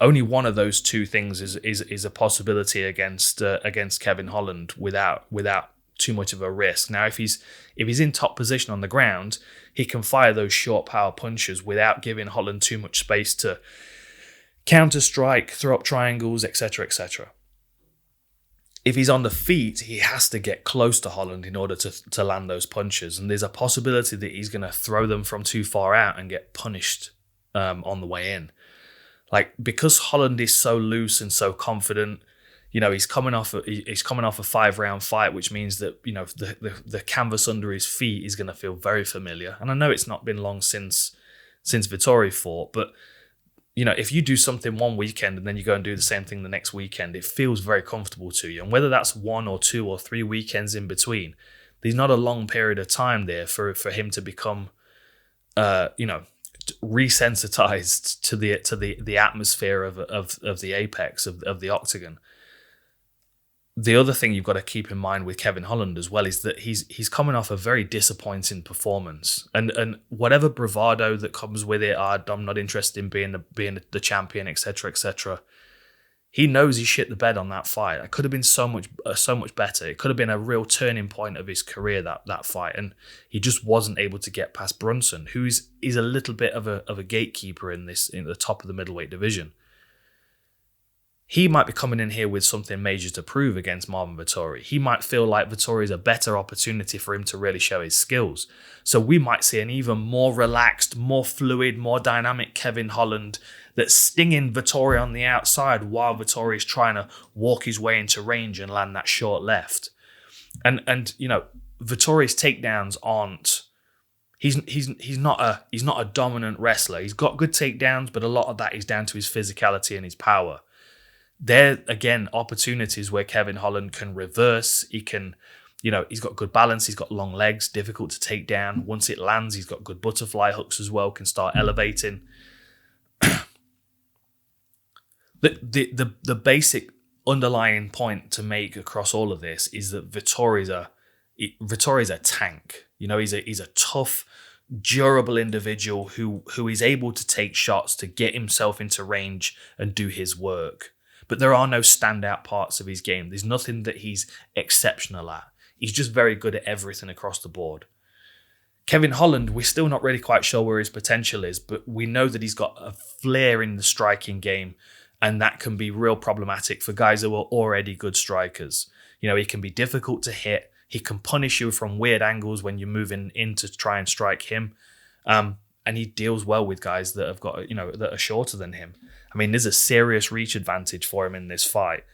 only one of those two things is a possibility against Kevin Holland without too much of a risk. Now, if he's in top position on the ground, he can fire those short power punches without giving Holland too much space to counter strike, throw up triangles, etc., etc. If he's on the feet, he has to get close to Holland in order to land those punches, and there's a possibility that he's going to throw them from too far out and get punished on the way in. Like, because Holland is so loose and so confident, he's coming off a 5-round fight, which means that the canvas under his feet is going to feel very familiar. And I know it's not been long since Vettori fought, but if you do something one weekend and then you go and do the same thing the next weekend, it feels very comfortable to you. And whether that's 1 or 2 or 3 weekends in between, there's not a long period of time there for him to become, resensitized to the atmosphere of the apex of the octagon. The other thing you've got to keep in mind with Kevin Holland as well is that he's coming off a very disappointing performance, and whatever bravado that comes with it, I'm not interested in being the champion, etc., etc. He knows he shit the bed on that fight. It could have been so much better. It could have been a real turning point of his career, that fight, and he just wasn't able to get past Brunson, who is a little bit of a gatekeeper in the top of the middleweight division. He might be coming in here with something major to prove against Marvin Vettori. He might feel like Vettori is a better opportunity for him to really show his skills. So we might see an even more relaxed, more fluid, more dynamic Kevin Holland that's stinging Vettori on the outside while Vettori is trying to walk his way into range and land that short left. And Vettori's takedowns aren't. He's not a dominant wrestler. He's got good takedowns, but a lot of that is down to his physicality and his power. There, again, opportunities where Kevin Holland can reverse. He can, he's got good balance. He's got long legs, difficult to take down. Once it lands, he's got good butterfly hooks as well, can start elevating. The basic underlying point to make across all of this is that Vettori's a tank. He's a tough, durable individual who is able to take shots to get himself into range and do his work. But there are no standout parts of his game. There's nothing that he's exceptional at. He's just very good at everything across the board. Kevin Holland, we're still not really quite sure where his potential is, but we know that he's got a flair in the striking game, and that can be real problematic for guys who are already good strikers. He can be difficult to hit. He can punish you from weird angles when you're moving in to try and strike him. And he deals well with guys that have got, that are shorter than him. I mean, there's a serious reach advantage for him in this fight.